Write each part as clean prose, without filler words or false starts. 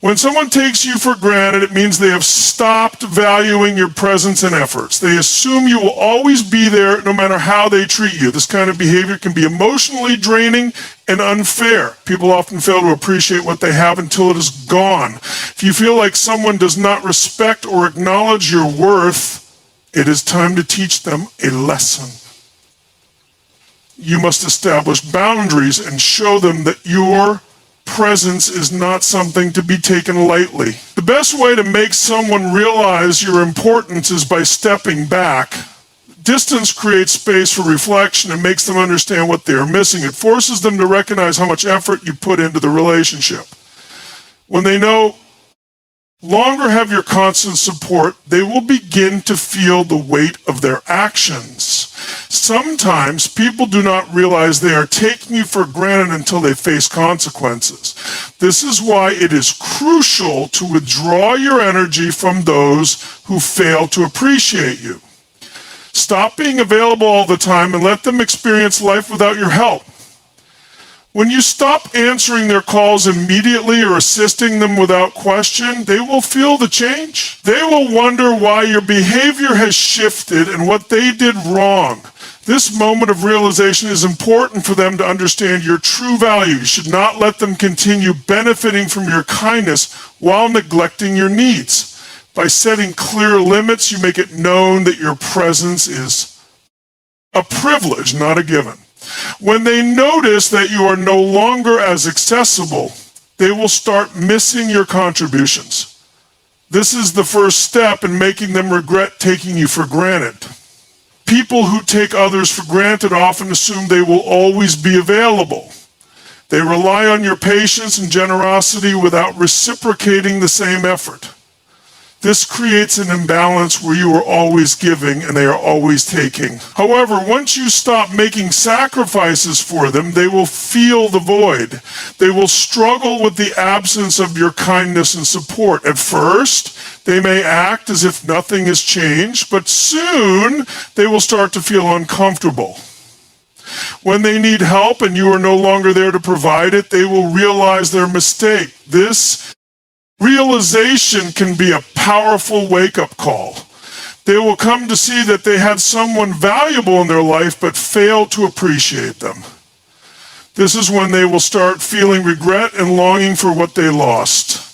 When someone takes you for granted, it means they have stopped valuing your presence and efforts. They assume you will always be there no matter how they treat you. This kind of behavior can be emotionally draining and unfair. People often fail to appreciate what they have until it is gone. If you feel like someone does not respect or acknowledge your worth, it is time to teach them a lesson. You must establish boundaries and show them that your presence is not something to be taken lightly. The best way to make someone realize your importance is by stepping back. Distance creates space for reflection and makes them understand what they are missing. It forces them to recognize how much effort you put into the relationship. When they no longer have your constant support, they will begin to feel the weight of their actions. Sometimes people do not realize they are taking you for granted until they face consequences. This is why it is crucial to withdraw your energy from those who fail to appreciate you. Stop being available all the time and let them experience life without your help. When you stop answering their calls immediately or assisting them without question, they will feel the change. They will wonder why your behavior has shifted and what they did wrong. This moment of realization is important for them to understand your true value. You should not let them continue benefiting from your kindness while neglecting your needs. By setting clear limits, you make it known that your presence is a privilege, not a given. When they notice that you are no longer as accessible, they will start missing your contributions. This is the first step in making them regret taking you for granted. People who take others for granted often assume they will always be available. They rely on your patience and generosity without reciprocating the same effort. This creates an imbalance where you are always giving and they are always taking. However, once you stop making sacrifices for them, they will feel the void. They will struggle with the absence of your kindness and support. At first, they may act as if nothing has changed, but soon they will start to feel uncomfortable. When they need help and you are no longer there to provide it, they will realize their mistake. This realization can be a powerful wake-up call. They will come to see that they had someone valuable in their life but failed to appreciate them. This is when they will start feeling regret and longing for what they lost.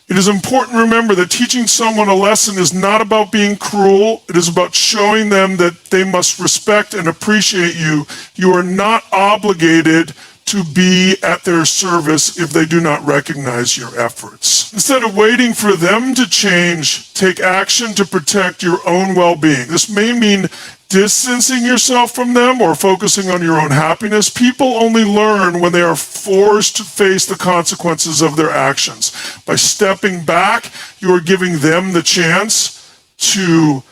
It is important to remember that teaching someone a lesson is not about being cruel. It is about showing them that they must respect and appreciate you. You are not obligated to be at their service if they do not recognize your efforts. Instead of waiting for them to change, take action to protect your own well-being. This may mean distancing yourself from them or focusing on your own happiness. People only learn when they are forced to face the consequences of their actions. By stepping back, you are giving them the chance to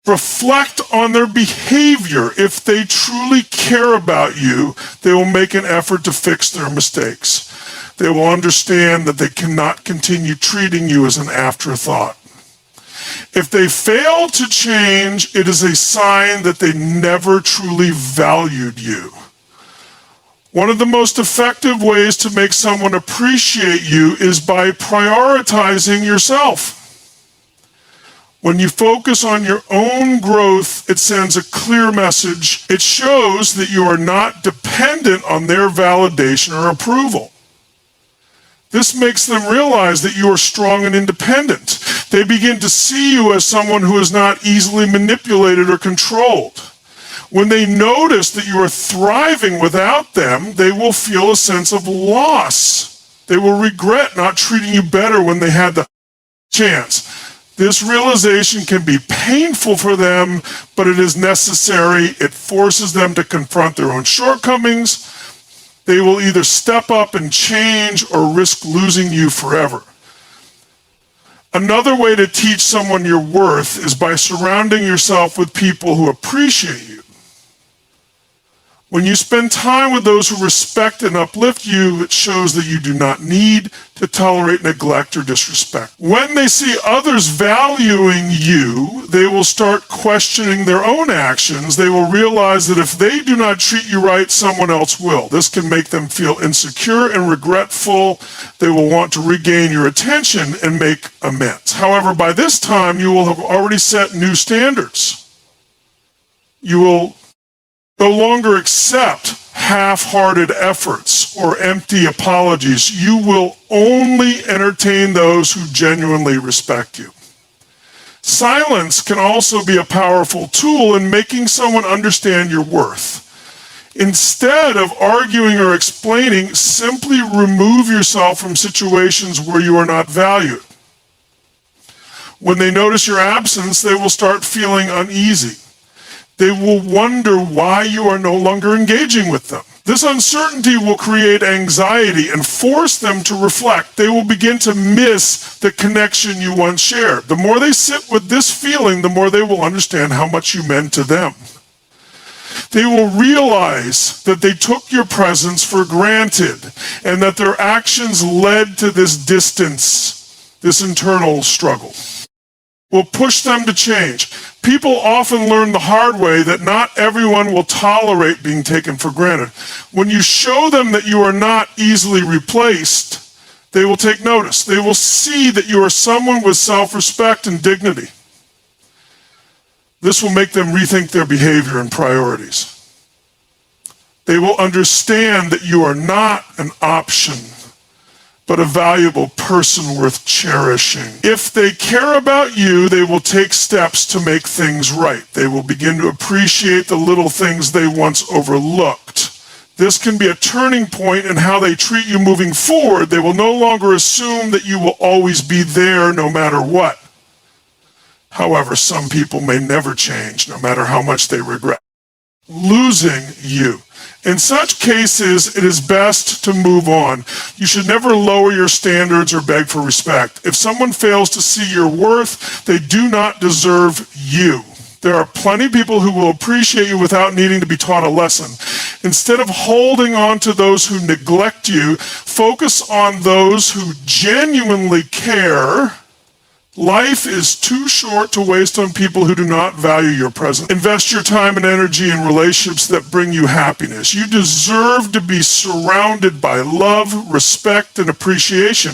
reflect on their behavior. If they truly care about you, they will make an effort to fix their mistakes. They will understand that they cannot continue treating you as an afterthought. If they fail to change, it is a sign that they never truly valued you. One of the most effective ways to make someone appreciate you is by prioritizing yourself. When you focus on your own growth, it sends a clear message. It shows that you are not dependent on their validation or approval. This makes them realize that you are strong and independent. They begin to see you as someone who is not easily manipulated or controlled. When they notice that you are thriving without them, they will feel a sense of loss. They will regret not treating you better when they had the chance. This realization can be painful for them, but it is necessary. It forces them to confront their own shortcomings. They will either step up and change or risk losing you forever. Another way to teach someone your worth is by surrounding yourself with people who appreciate you. When you spend time with those who respect and uplift you, it shows that you do not need to tolerate neglect or disrespect. When they see others valuing you, they will start questioning their own actions. They will realize that if they do not treat you right, someone else will. This can make them feel insecure and regretful. They will want to regain your attention and make amends. However, by this time, you will have already set new standards. You will no longer accept half-hearted efforts or empty apologies. You will only entertain those who genuinely respect you. Silence can also be a powerful tool in making someone understand your worth. Instead of arguing or explaining, simply remove yourself from situations where you are not valued. When they notice your absence, they will start feeling uneasy. They will wonder why you are no longer engaging with them. This uncertainty will create anxiety and force them to reflect. They will begin to miss the connection you once shared. The more they sit with this feeling, the more they will understand how much you meant to them. They will realize that they took your presence for granted and that their actions led to this distance, this internal struggle. Will push them to change. People often learn the hard way that not everyone will tolerate being taken for granted. When you show them that you are not easily replaced, they will take notice. They will see that you are someone with self-respect and dignity. This will make them rethink their behavior and priorities. They will understand that you are not an option, but a valuable person worth cherishing. If they care about you, they will take steps to make things right. They will begin to appreciate the little things they once overlooked. This can be a turning point in how they treat you moving forward. They will no longer assume that you will always be there no matter what. However, some people may never change, no matter how much they regret losing you. In such cases, it is best to move on. You should never lower your standards or beg for respect. If someone fails to see your worth, they do not deserve you. There are plenty of people who will appreciate you without needing to be taught a lesson. Instead of holding on to those who neglect you, focus on those who genuinely care. Life is too short to waste on people who do not value your presence. Invest your time and energy in relationships that bring you happiness. You deserve to be surrounded by love, respect, and appreciation.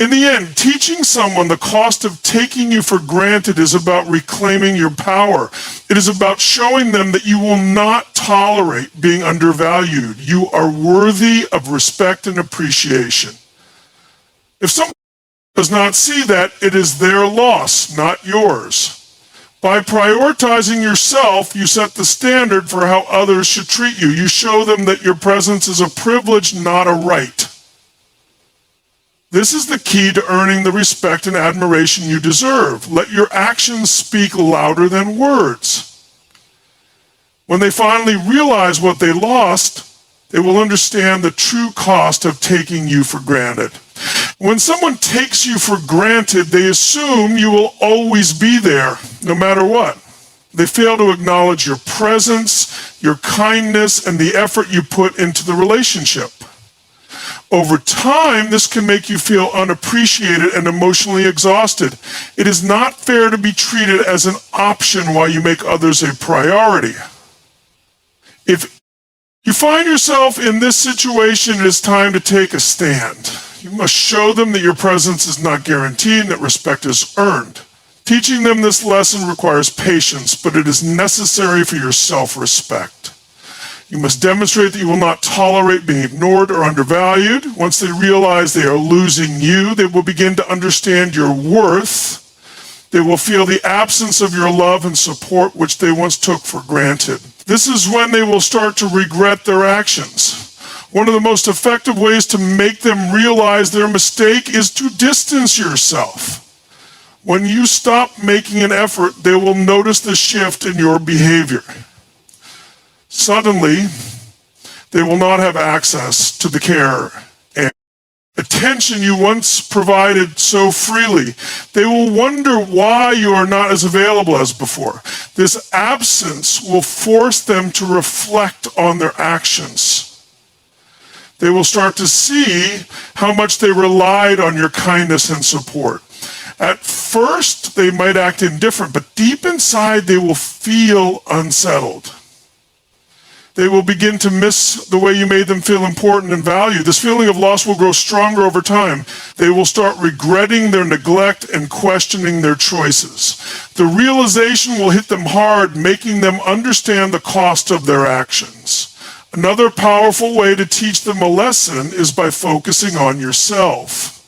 In the end, teaching someone the cost of taking you for granted is about reclaiming your power. It is about showing them that you will not tolerate being undervalued. You are worthy of respect and appreciation. If someone does not see that, it is their loss, not yours. By prioritizing yourself, you set the standard for how others should treat you. You show them that your presence is a privilege, not a right. This is the key to earning the respect and admiration you deserve. Let your actions speak louder than words. When they finally realize what they lost, they will understand the true cost of taking you for granted. When someone takes you for granted, they assume you will always be there, no matter what. They fail to acknowledge your presence, your kindness, and the effort you put into the relationship. Over time, this can make you feel unappreciated and emotionally exhausted. It is not fair to be treated as an option while you make others a priority. If you find yourself in this situation, it is time to take a stand. You must show them that your presence is not guaranteed and that respect is earned. Teaching them this lesson requires patience, but it is necessary for your self-respect. You must demonstrate that you will not tolerate being ignored or undervalued. Once they realize they are losing you, they will begin to understand your worth. They will feel the absence of your love and support, which they once took for granted. This is when they will start to regret their actions. One of the most effective ways to make them realize their mistake is to distance yourself. When you stop making an effort, they will notice the shift in your behavior. Suddenly, they will not have access to the care attention you once provided so freely. They will wonder why you are not as available as before. This absence will force them to reflect on their actions. They will start to see how much they relied on your kindness and support. At first, they might act indifferent, but deep inside, they will feel unsettled. They will begin to miss the way you made them feel important and valued. This feeling of loss will grow stronger over time. They will start regretting their neglect and questioning their choices. The realization will hit them hard, making them understand the cost of their actions. Another powerful way to teach them a lesson is by focusing on yourself.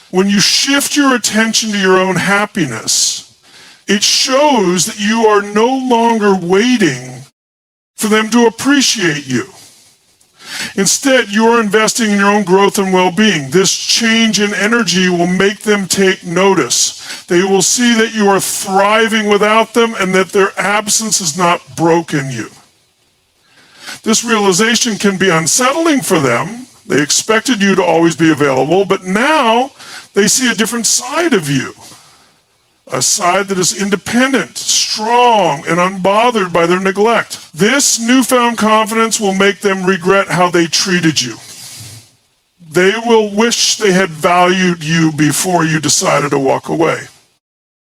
When you shift your attention to your own happiness, it shows that you are no longer waiting for them to appreciate you. Instead, you are investing in your own growth and well-being. This change in energy will make them take notice. They will see that you are thriving without them and that their absence has not broken you. This realization can be unsettling for them. They expected you to always be available, but now they see a different side of you. A side that is independent, strong, and unbothered by their neglect. This newfound confidence will make them regret how they treated you. They will wish they had valued you before you decided to walk away.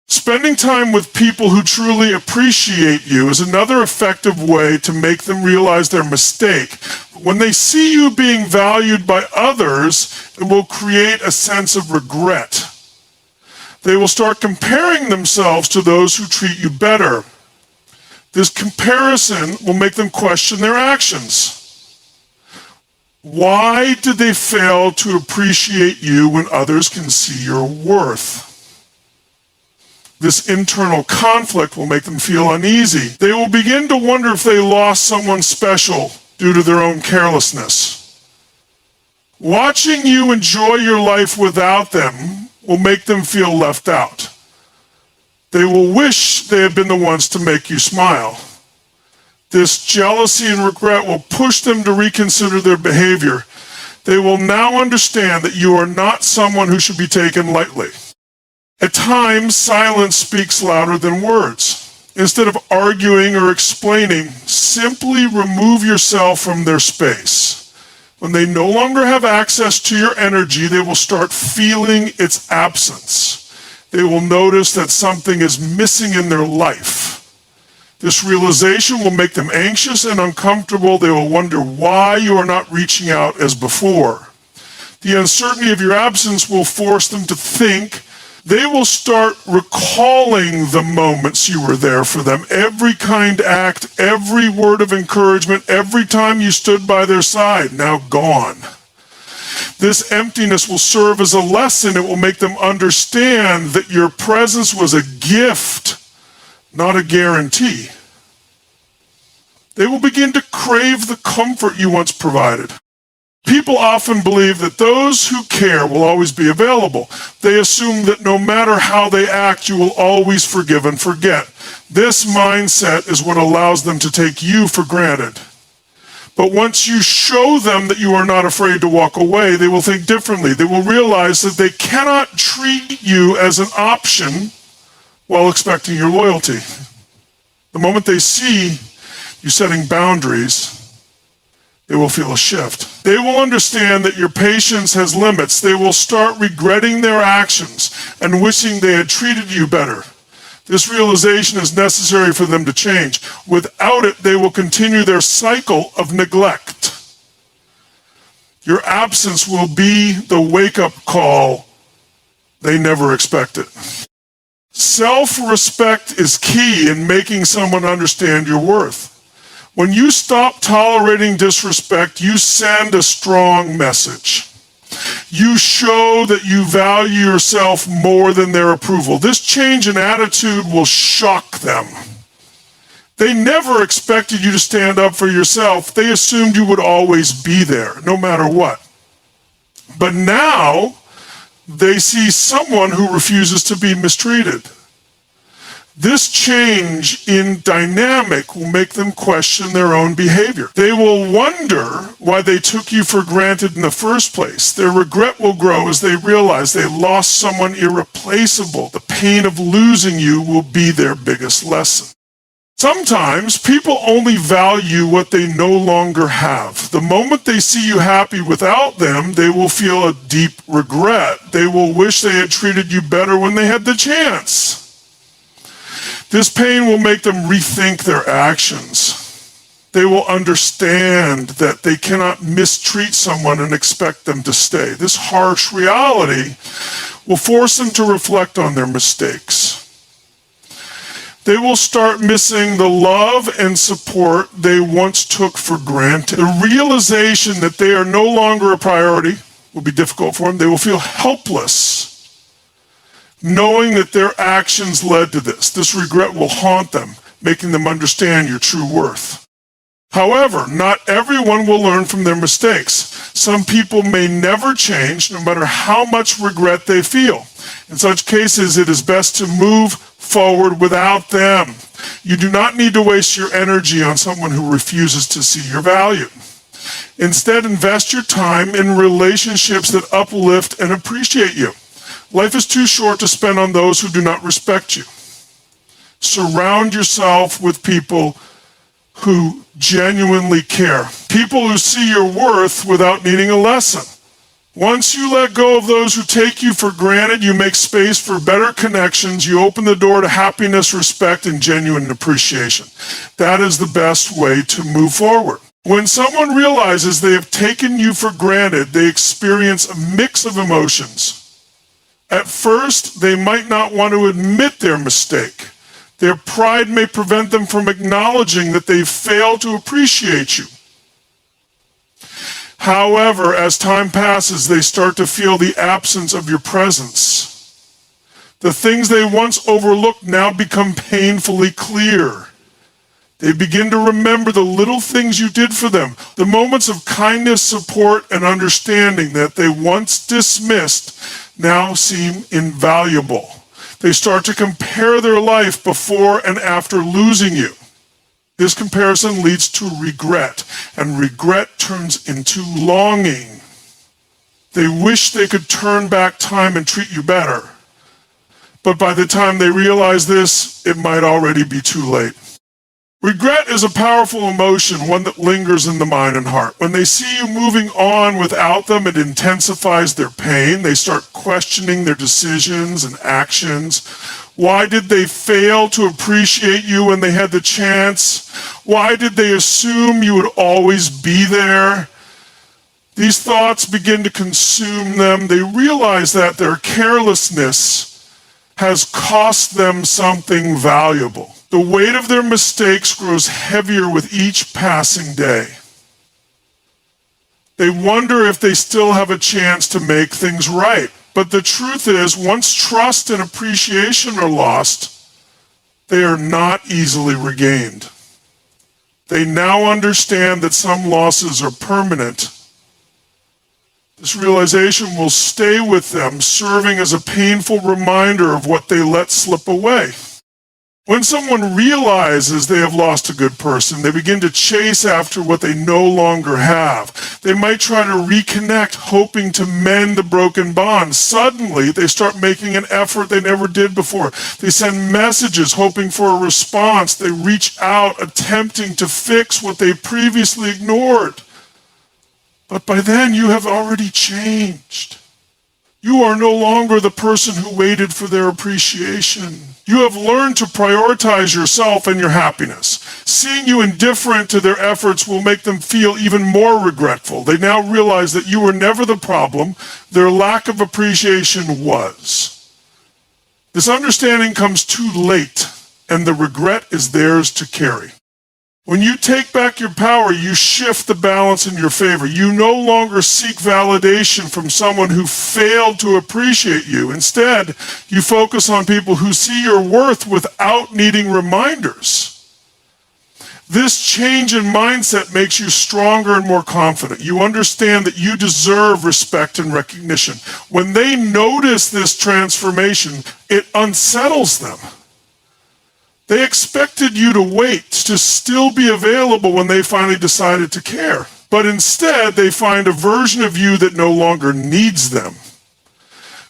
Spending time with people who truly appreciate you is another effective way to make them realize their mistake. When they see you being valued by others, it will create a sense of regret. They will start comparing themselves to those who treat you better. This comparison will make them question their actions. Why did they fail to appreciate you when others can see your worth? This internal conflict will make them feel uneasy. They will begin to wonder if they lost someone special due to their own carelessness. Watching you enjoy your life without them will make them feel left out. They will wish they had been the ones to make you smile. This jealousy and regret will push them to reconsider their behavior. They will now understand that you are not someone who should be taken lightly. At times, silence speaks louder than words. Instead of arguing or explaining, simply remove yourself from their space. When they no longer have access to your energy, they will start feeling its absence. They will notice that something is missing in their life. This realization will make them anxious and uncomfortable. They will wonder why you are not reaching out as before. The uncertainty of your absence will force them to think. They will start recalling the moments you were there for them. Every kind act, every word of encouragement, every time you stood by their side, now gone. This emptiness will serve as a lesson. It will make them understand that your presence was a gift, not a guarantee. They will begin to crave the comfort you once provided. People often believe that those who care will always be available. They assume that no matter how they act, you will always forgive and forget. This mindset is what allows them to take you for granted. But once you show them that you are not afraid to walk away, they will think differently. They will realize that they cannot treat you as an option while expecting your loyalty. The moment they see you setting boundaries, they will feel a shift. They will understand that your patience has limits. They will start regretting their actions and wishing they had treated you better. This realization is necessary for them to change. Without it, they will continue their cycle of neglect. Your absence will be the wake-up call they never expected. Self-respect is key in making someone understand your worth. When you stop tolerating disrespect, you send a strong message. You show that you value yourself more than their approval. This change in attitude will shock them. They never expected you to stand up for yourself. They assumed you would always be there, no matter what. But now, they see someone who refuses to be mistreated. This change in dynamic will make them question their own behavior. They will wonder why they took you for granted in the first place. Their regret will grow as they realize they lost someone irreplaceable. The pain of losing you will be their biggest lesson. Sometimes people only value what they no longer have. The moment they see you happy without them, they will feel a deep regret. They will wish they had treated you better when they had the chance. This pain will make them rethink their actions. They will understand that they cannot mistreat someone and expect them to stay. This harsh reality will force them to reflect on their mistakes. They will start missing the love and support they once took for granted. The realization that they are no longer a priority will be difficult for them. They will feel helpless, knowing that their actions led to this. This regret will haunt them, making them understand your true worth. However, not everyone will learn from their mistakes. Some people may never change, no matter how much regret they feel. In such cases, it is best to move forward without them. You do not need to waste your energy on someone who refuses to see your value. Instead, invest your time in relationships that uplift and appreciate you. Life is too short to spend on those who do not respect you. Surround yourself with people who genuinely care. People who see your worth without needing a lesson. Once you let go of those who take you for granted, you make space for better connections. You open the door to happiness, respect, and genuine appreciation. That is the best way to move forward. When someone realizes they have taken you for granted, they experience a mix of emotions. At first, they might not want to admit their mistake. Their pride may prevent them from acknowledging that they failed to appreciate you. However, as time passes, they start to feel the absence of your presence. The things they once overlooked now become painfully clear. They begin to remember the little things you did for them, the moments of kindness, support, and understanding that they once dismissed now seem invaluable. They start to compare their life before and after losing you. This comparison leads to regret, and regret turns into longing. They wish they could turn back time and treat you better. But by the time they realize this, it might already be too late. Regret is a powerful emotion, one that lingers in the mind and heart. When they see you moving on without them, it intensifies their pain. They start questioning their decisions and actions. Why did they fail to appreciate you when they had the chance? Why did they assume you would always be there? These thoughts begin to consume them. They realize that their carelessness has cost them something valuable. The weight of their mistakes grows heavier with each passing day. They wonder if they still have a chance to make things right. But the truth is, once trust and appreciation are lost, they are not easily regained. They now understand that some losses are permanent. This realization will stay with them, serving as a painful reminder of what they let slip away. When someone realizes they have lost a good person, they begin to chase after what they no longer have. They might try to reconnect, hoping to mend the broken bond. Suddenly, they start making an effort they never did before. They send messages, hoping for a response. They reach out, attempting to fix what they previously ignored. But by then, you have already changed. You are no longer the person who waited for their appreciation. You have learned to prioritize yourself and your happiness. Seeing you indifferent to their efforts will make them feel even more regretful. They now realize that you were never the problem. Their lack of appreciation was. This understanding comes too late, and the regret is theirs to carry. When you take back your power, you shift the balance in your favor. You no longer seek validation from someone who failed to appreciate you. Instead, you focus on people who see your worth without needing reminders. This change in mindset makes you stronger and more confident. You understand that you deserve respect and recognition. When they notice this transformation, it unsettles them. They expected you to wait, to still be available when they finally decided to care. But instead, they find a version of you that no longer needs them.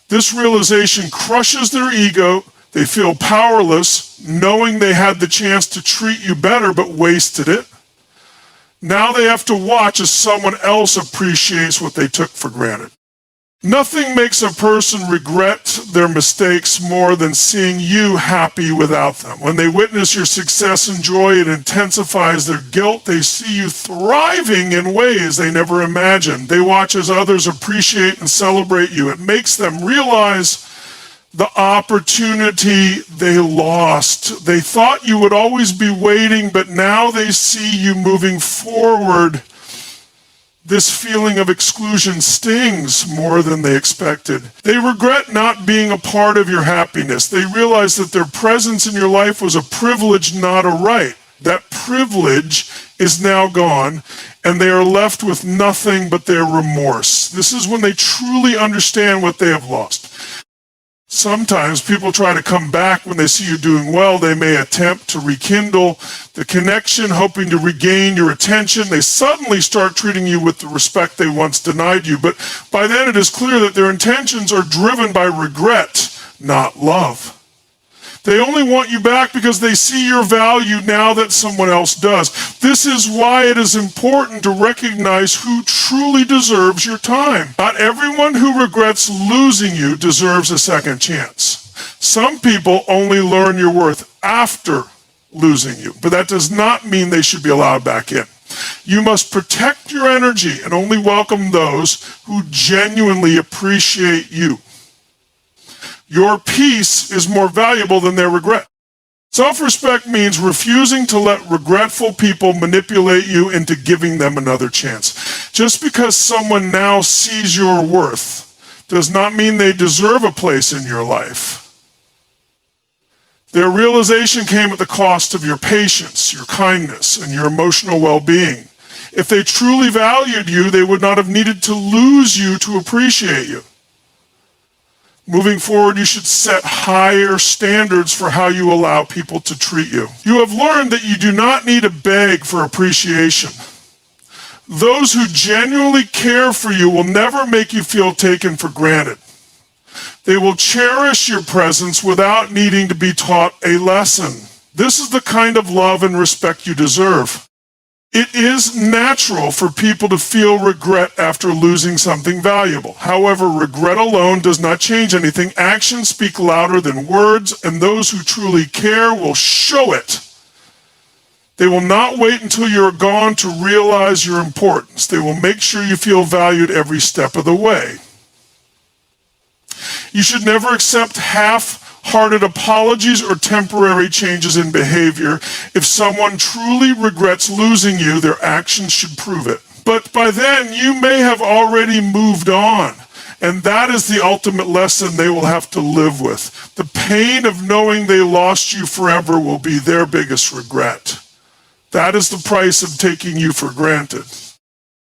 This realization crushes their ego. They feel powerless, knowing they had the chance to treat you better but wasted it. Now they have to watch as someone else appreciates what they took for granted. Nothing makes a person regret their mistakes more than seeing you happy without them. When they witness your success and joy, it intensifies their guilt. They see you thriving in ways they never imagined. They watch as others appreciate and celebrate you. It makes them realize the opportunity they lost. They thought you would always be waiting, but now they see you moving forward. This feeling of exclusion stings more than they expected. They regret not being a part of your happiness. They realize that their presence in your life was a privilege, not a right. That privilege is now gone, and they are left with nothing but their remorse. This is when they truly understand what they have lost. Sometimes people try to come back when they see you doing well. They may attempt to rekindle the connection, hoping to regain your attention. They suddenly start treating you with the respect they once denied you. But by then it is clear that their intentions are driven by regret, not love. They only want you back because they see your value now that someone else does. This is why it is important to recognize who truly deserves your time. Not everyone who regrets losing you deserves a second chance. Some people only learn your worth after losing you, but that does not mean they should be allowed back in. You must protect your energy and only welcome those who genuinely appreciate you. Your peace is more valuable than their regret. Self-respect means refusing to let regretful people manipulate you into giving them another chance. Just because someone now sees your worth does not mean they deserve a place in your life. Their realization came at the cost of your patience, your kindness, and your emotional well-being. If they truly valued you, they would not have needed to lose you to appreciate you. Moving forward, you should set higher standards for how you allow people to treat you. You have learned that you do not need to beg for appreciation. Those who genuinely care for you will never make you feel taken for granted. They will cherish your presence without needing to be taught a lesson. This is the kind of love and respect you deserve. It is natural for people to feel regret after losing something valuable. However, regret alone does not change anything. Actions speak louder than words, and those who truly care will show it. They will not wait until you're gone to realize your importance. They will make sure you feel valued every step of the way. You should never accept half-hearted apologies or temporary changes in behavior. If someone truly regrets losing you, their actions should prove it. But by then, you may have already moved on, and that is the ultimate lesson they will have to live with. The pain of knowing they lost you forever will be their biggest regret. That is the price of taking you for granted.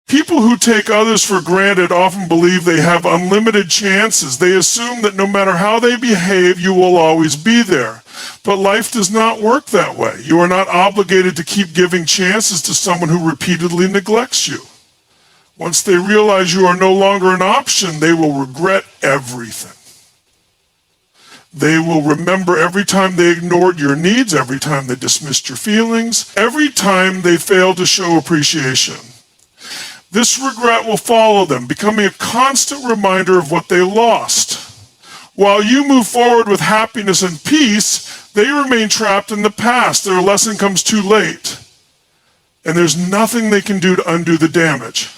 People who take others for granted often believe they have unlimited chances. They assume that no matter how they behave, you will always be there. But life does not work that way. You are not obligated to keep giving chances to someone who repeatedly neglects you. Once they realize you are no longer an option, they will regret everything. They will remember every time they ignored your needs, every time they dismissed your feelings, every time they failed to show appreciation. This regret will follow them, becoming a constant reminder of what they lost. While you move forward with happiness and peace, they remain trapped in the past. Their lesson comes too late, and there's nothing they can do to undo the damage.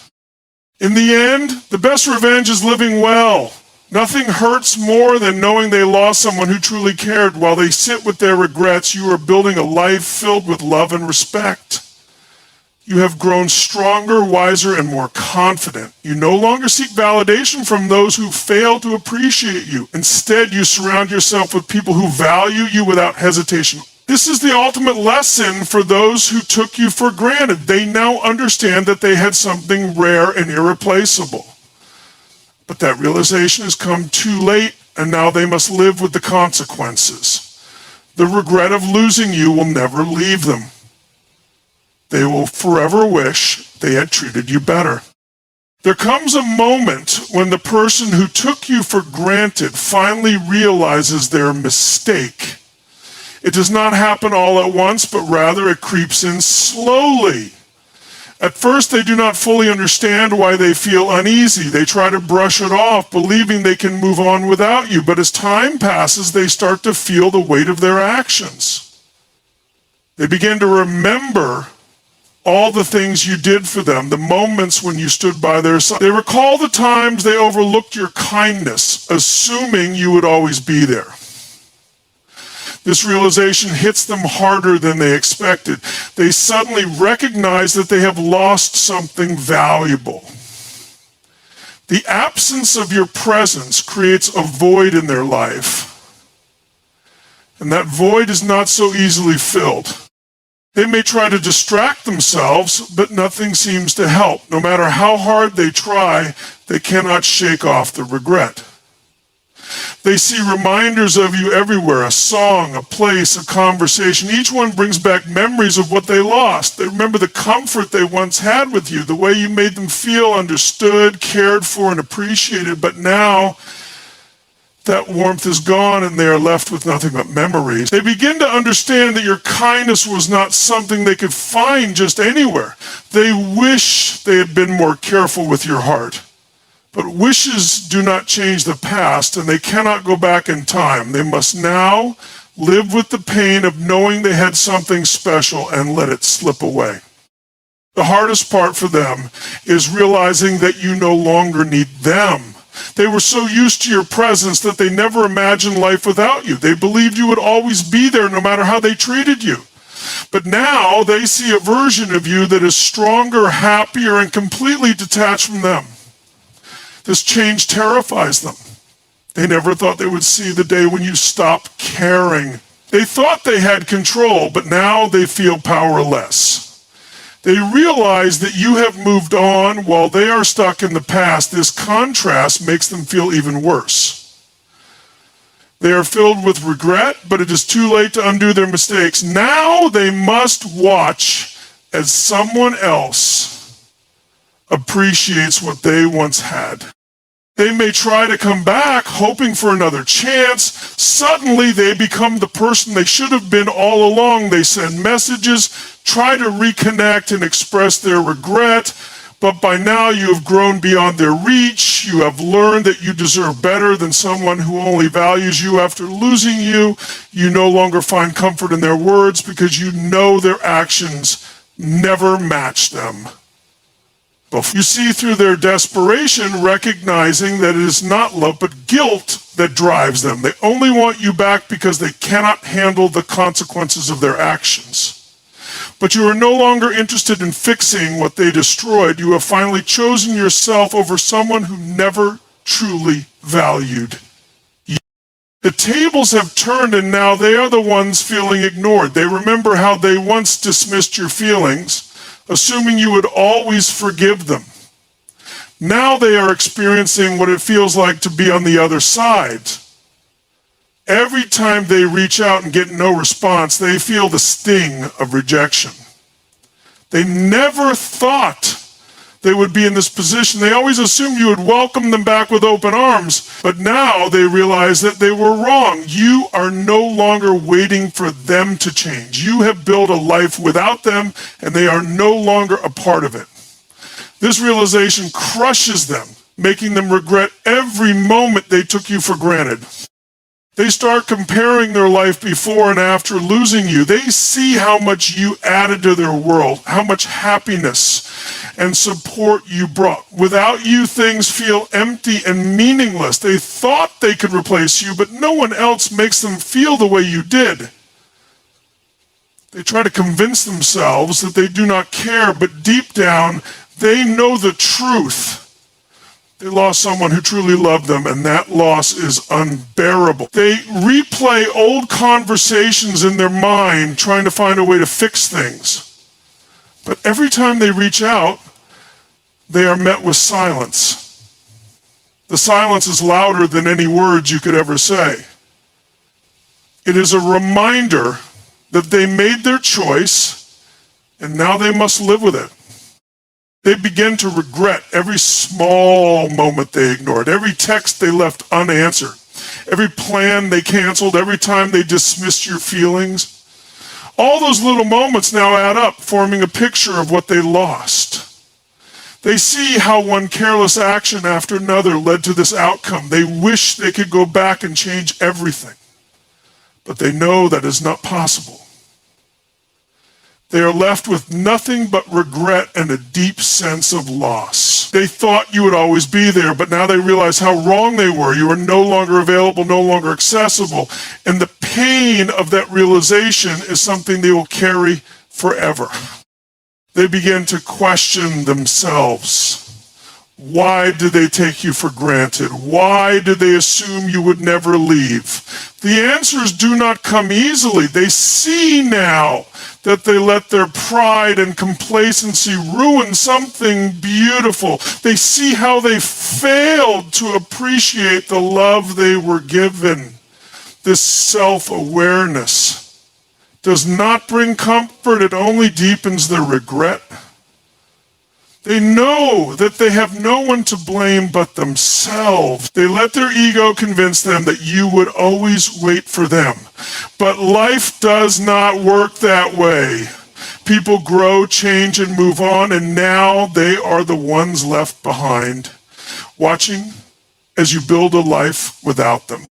In the end, the best revenge is living well. Nothing hurts more than knowing they lost someone who truly cared. While they sit with their regrets, you are building a life filled with love and respect. You have grown stronger, wiser, and more confident. You no longer seek validation from those who fail to appreciate you. Instead, you surround yourself with people who value you without hesitation. This is the ultimate lesson for those who took you for granted. They now understand that they had something rare and irreplaceable. But that realization has come too late, and now they must live with the consequences. The regret of losing you will never leave them. They will forever wish they had treated you better. There comes a moment when the person who took you for granted finally realizes their mistake. It does not happen all at once, but rather it creeps in slowly. At first, they do not fully understand why they feel uneasy. They try to brush it off, believing they can move on without you. But as time passes, they start to feel the weight of their actions. They begin to remember all the things you did for them, the moments when you stood by their side. They recall the times they overlooked your kindness, assuming you would always be there. This realization hits them harder than they expected. They suddenly recognize that they have lost something valuable. The absence of your presence creates a void in their life. And that void is not so easily filled. They may try to distract themselves, but nothing seems to help. No matter how hard they try, they cannot shake off the regret. They see reminders of you everywhere, a song, a place, a conversation. Each one brings back memories of what they lost. They remember the comfort they once had with you, the way you made them feel understood, cared for, and appreciated. But now that warmth is gone and they are left with nothing but memories. They begin to understand that your kindness was not something they could find just anywhere. They wish they had been more careful with your heart. But wishes do not change the past, and they cannot go back in time. They must now live with the pain of knowing they had something special and let it slip away. The hardest part for them is realizing that you no longer need them. They were so used to your presence that they never imagined life without you. They believed you would always be there no matter how they treated you. But now they see a version of you that is stronger, happier, and completely detached from them. This change terrifies them. They never thought they would see the day when you stop caring. They thought they had control, but now they feel powerless. They realize that you have moved on while they are stuck in the past. This contrast makes them feel even worse. They are filled with regret, but it is too late to undo their mistakes. Now they must watch as someone else appreciates what they once had. They may try to come back, hoping for another chance. Suddenly, they become the person they should have been all along. They send messages, try to reconnect and express their regret, but by now you have grown beyond their reach. You have learned that you deserve better than someone who only values you after losing you. You no longer find comfort in their words because you know their actions never match them. You see through their desperation, recognizing that it is not love but guilt that drives them. They only want you back because they cannot handle the consequences of their actions. But you are no longer interested in fixing what they destroyed. You have finally chosen yourself over someone who never truly valued you. The tables have turned and now they are the ones feeling ignored. They remember how they once dismissed your feelings, assuming you would always forgive them. Now they are experiencing what it feels like to be on the other side. Every time they reach out and get no response, they feel the sting of rejection. They never thought they would be in this position. They always assumed you would welcome them back with open arms, but now they realize that they were wrong. You are no longer waiting for them to change. You have built a life without them, and they are no longer a part of it. This realization crushes them, making them regret every moment they took you for granted. They start comparing their life before and after losing you. They see how much you added to their world, how much happiness and support you brought. Without you, things feel empty and meaningless. They thought they could replace you, but no one else makes them feel the way you did. They try to convince themselves that they do not care, but deep down, they know the truth. They lost someone who truly loved them, and that loss is unbearable. They replay old conversations in their mind, trying to find a way to fix things. But every time they reach out, they are met with silence. The silence is louder than any words you could ever say. It is a reminder that they made their choice and now they must live with it. They begin to regret every small moment they ignored, every text they left unanswered, every plan they canceled, every time they dismissed your feelings. All those little moments now add up, forming a picture of what they lost. They see how one careless action after another led to this outcome. They wish they could go back and change everything, but they know that is not possible. They are left with nothing but regret and a deep sense of loss. They thought you would always be there, but now they realize how wrong they were. You are no longer available, no longer accessible. And the pain of that realization is something they will carry forever. They begin to question themselves. Why did they take you for granted? Why did they assume you would never leave? The answers do not come easily. They see now that they let their pride and complacency ruin something beautiful. They see how they failed to appreciate the love they were given. This self-awareness does not bring comfort. It only deepens their regret. They know that they have no one to blame but themselves. They let their ego convince them that you would always wait for them. But life does not work that way. People grow, change, and move on, and now they are the ones left behind, watching as you build a life without them.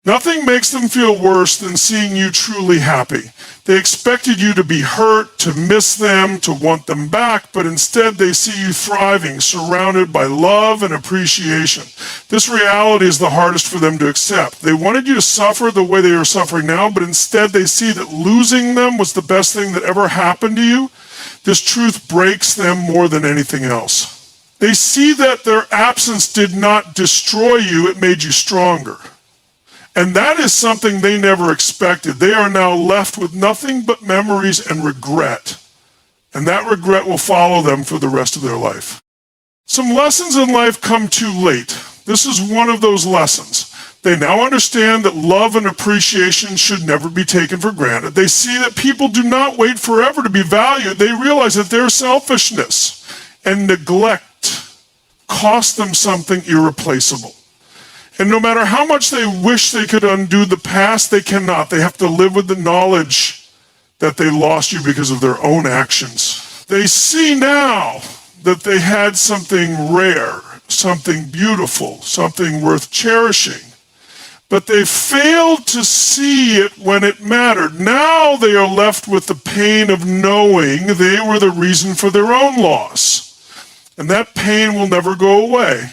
Nothing makes them feel worse than seeing you truly happy. They expected you to be hurt, to miss them, to want them back, but instead they see you thriving, surrounded by love and appreciation. This reality is the hardest for them to accept. They wanted you to suffer the way they are suffering now, but instead they see that losing them was the best thing that ever happened to you. This truth breaks them more than anything else. They see that their absence did not destroy you, it made you stronger. And that is something they never expected. They are now left with nothing but memories and regret. And that regret will follow them for the rest of their life. Some lessons in life come too late. This is one of those lessons. They now understand that love and appreciation should never be taken for granted. They see that people do not wait forever to be valued. They realize that their selfishness and neglect cost them something irreplaceable. And no matter how much they wish they could undo the past, they cannot. They have to live with the knowledge that they lost you because of their own actions. They see now that they had something rare, something beautiful, something worth cherishing. But they failed to see it when it mattered. Now they are left with the pain of knowing they were the reason for their own loss. And that pain will never go away.